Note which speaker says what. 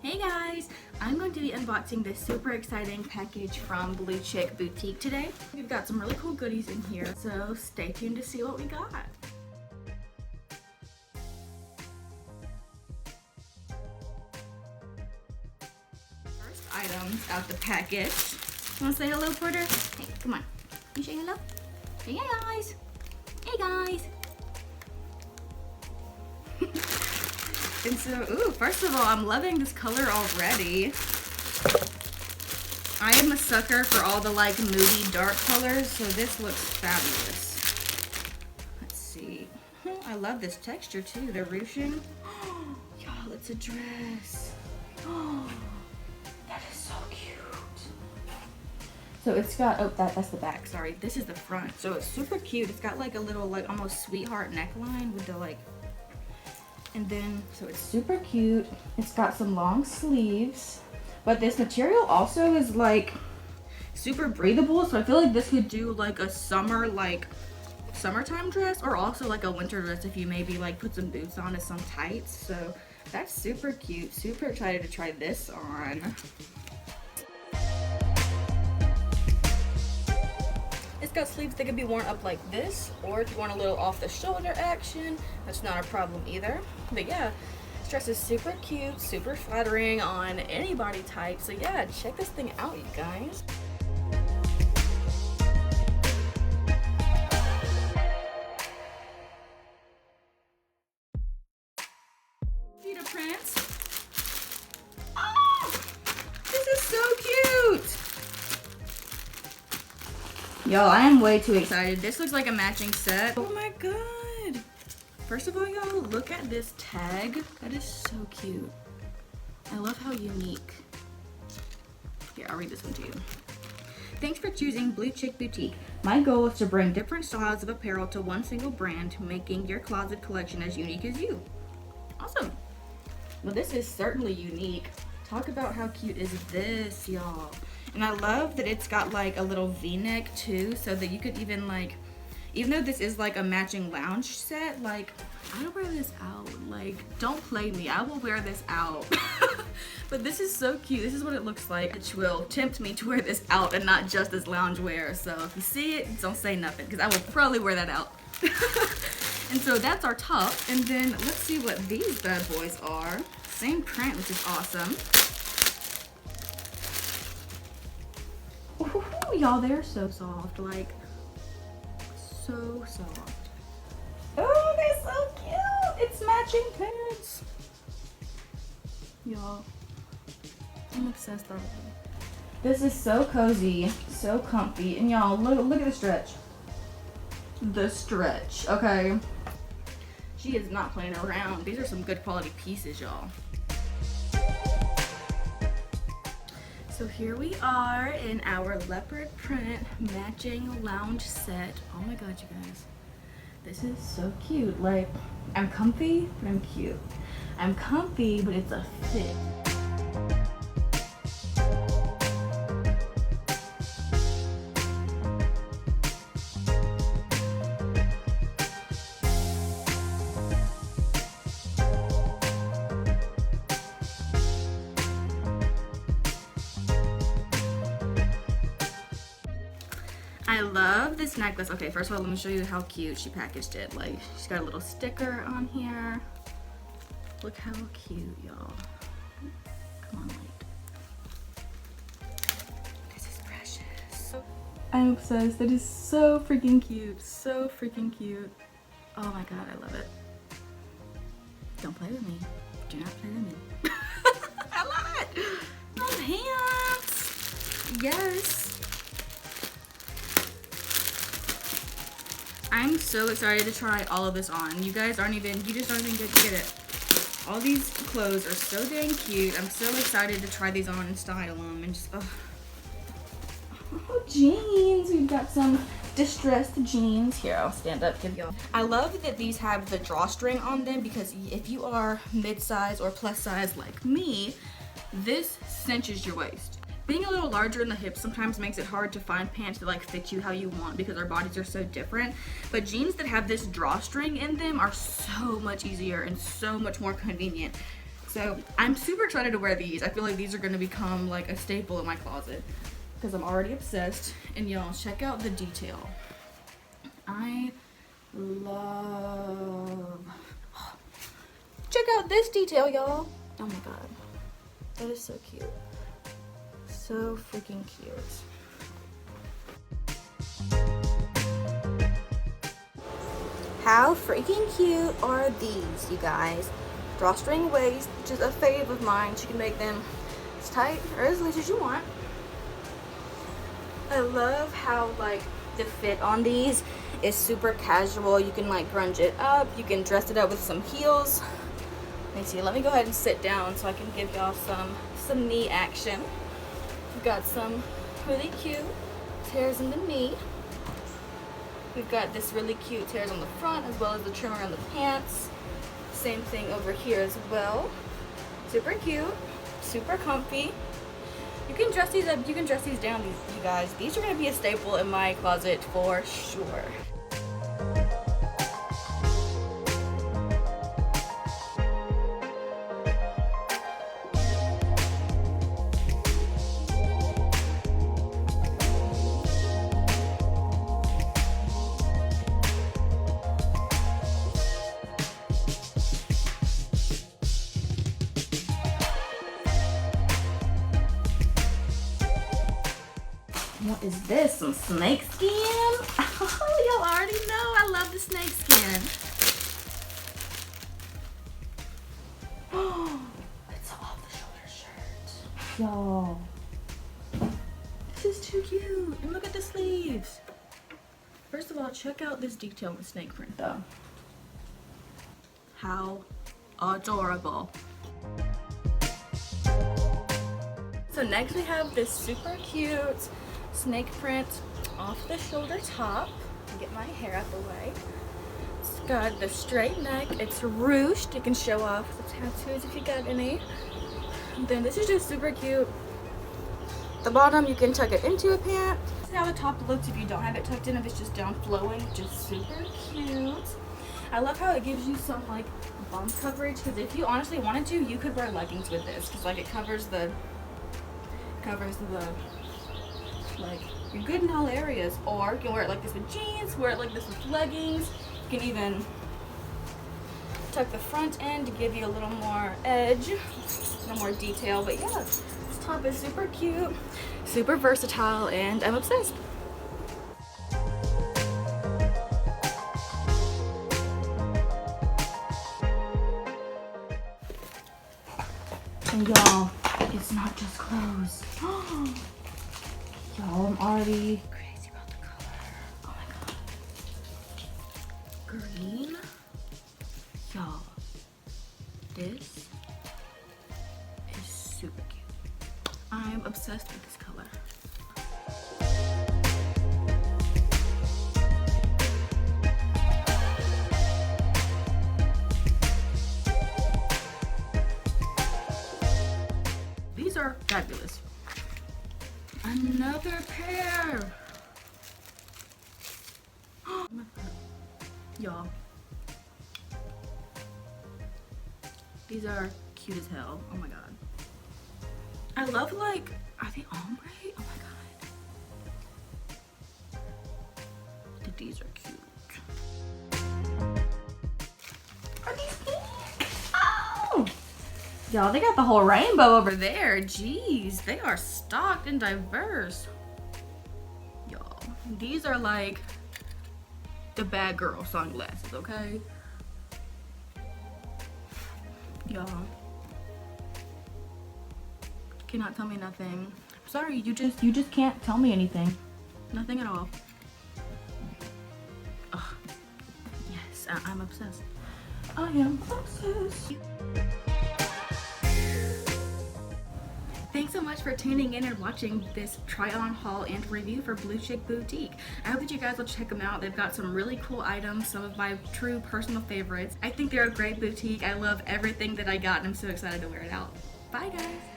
Speaker 1: Hey guys, I'm going to be unboxing this super exciting package from Chic Boutique today. We've got some really cool goodies in here, so stay tuned to see what we got. First items out the package. You want to say hello, Porter? Hey, come on. You say hello? Say hey guys. Hey guys. And so, ooh, first of all, I'm loving this color already. I am a sucker for all the like moody dark colors, so this looks fabulous. Let's see. I love this texture too, the ruching. Y'all, it's a dress. That is so cute. So it's got, oh, that's the back, sorry. This is the front. So it's super cute. It's got like a little like almost sweetheart neckline with the like, and then, so it's super cute. It's got some long sleeves, but this material also is like super breathable. So I feel like this could do like a summer, like summertime dress, or also like a winter dress if you maybe like put some boots on and some tights. So that's super cute. Super excited to try this on. It's got sleeves that can be worn up like this, or if you want a little off the shoulder action, that's not a problem either. But yeah, this dress is super cute, super flattering on any body type. So yeah, check this thing out, you guys. Cheetah prints. Oh, this is so cute. Y'all, I am way too excited. This looks like a matching set. Oh my god. First of all, y'all, look at this tag. That is so cute. I love how unique. Here, I'll read this one to you. Thanks for choosing Chic Boutique. My goal is to bring different styles of apparel to one single brand, making your closet collection as unique as you. Awesome. Well, this is certainly unique. Talk about how cute is this, y'all. And I love that it's got like a little V-neck too, so that you could even like, even though this is like a matching lounge set, like I'll wear this out. Like, don't play me, I will wear this out. But this is so cute. This is what it looks like, which will tempt me to wear this out and not just as lounge wear. So if you see it, don't say nothing, because I will probably wear that out. And so that's our top. And then let's see what these bad boys are. Same print, which is awesome. Y'all, they're so soft, like so soft. Oh, they're so cute. It's matching pants. Y'all, I'm obsessed already. This is so cozy, so comfy, and y'all, look at the stretch. The stretch, okay? She is not playing around. These are some good quality pieces, y'all. So here we are in our leopard print matching lounge set. Oh my god, you guys. This is so cute. Like, I'm comfy, but I'm cute. I'm comfy, but it's a fit. I love this necklace. Okay, first of all, let me show you how cute she packaged it. Like, she's got a little sticker on here. Look how cute, y'all. Come on, light. This is precious. I'm obsessed. That is so freaking cute. So freaking cute. Oh my god, I love it. Don't play with me. Do not play with me. I love it. Oh, pants. Yes. I'm so excited to try all of this on. You guys aren't even, you just aren't even going to get it. All these clothes are so dang cute. I'm so excited to try these on and style them and just, oh, jeans. We've got some distressed jeans. Here, I'll stand up, give y'all. I love that these have the drawstring on them, because if you are mid-size or plus size like me, this cinches your waist. Being a little larger in the hips sometimes makes it hard to find pants that like fit you how you want, because our bodies are so different. But jeans that have this drawstring in them are so much easier and so much more convenient. So I'm super excited to wear these. I feel like these are gonna become like a staple in my closet because I'm already obsessed. And y'all, check out the detail. I love, check out this detail, y'all. Oh my god, that is so cute. So freaking cute. How freaking cute are these, you guys? Drawstring waist, which is a fave of mine. You can make them as tight or as loose as you want. I love how like the fit on these is super casual. You can like grunge it up. You can dress it up with some heels. Let me see. Let me go ahead and sit down so I can give y'all some knee action. We've got some really cute tears in the knee. We've got this really cute tears on the front as well as the trimmer on the pants. Same thing over here as well. Super cute, super comfy. You can dress these up, you can dress these down, you guys. These are gonna be a staple in my closet for sure. What is this? Some snake skin? Oh, y'all already know I love the snake skin. Oh, it's an off-the-shoulder shirt. Y'all, this is too cute. And look at the sleeves. First of all, check out this detail in the snake print though. How adorable. So next we have this super cute snake print off the shoulder top. Get my hair out the way. It's got the straight neck. It's ruched. You can show off the tattoos if you got any. And then this is just super cute. The bottom, you can tuck it into a pant. This is how the top looks if you don't have it tucked in, if it's just down flowing. Just super cute. I love how it gives you some like bum coverage, because if you honestly wanted to, you could wear leggings with this, because like it covers the like, you're good in all areas. Or you can wear it like this with jeans, wear it like this with leggings. You can even tuck the front end to give you a little more edge, a little more detail. But yeah, this top is super cute, super versatile, and I'm obsessed. And y'all, it's not just clothes. Y'all, I'm already crazy about the color. Oh my god. Green. Y'all, this is super cute. I'm obsessed with this color. These are fabulous. Another pair. Oh my god. Y'all, these are cute as hell. Oh my god. I love, like, are they ombre? Oh my god. These are cute. Are these pink? Oh! Y'all, they got the whole rainbow over there. Jeez, they are stocked and diverse. Y'all, these are like the bad girl sunglasses, okay? Y'all, cannot tell me nothing. Sorry, you just can't tell me anything. Nothing at all. Ugh. Yes, I'm obsessed. I am obsessed. Thanks so much for tuning in and watching this try-on haul and review for Blue Chic Boutique. I hope that you guys will check them out. They've got some really cool items, some of my true personal favorites. I think they're a great boutique. I love everything that I got and I'm so excited to wear it out. Bye guys!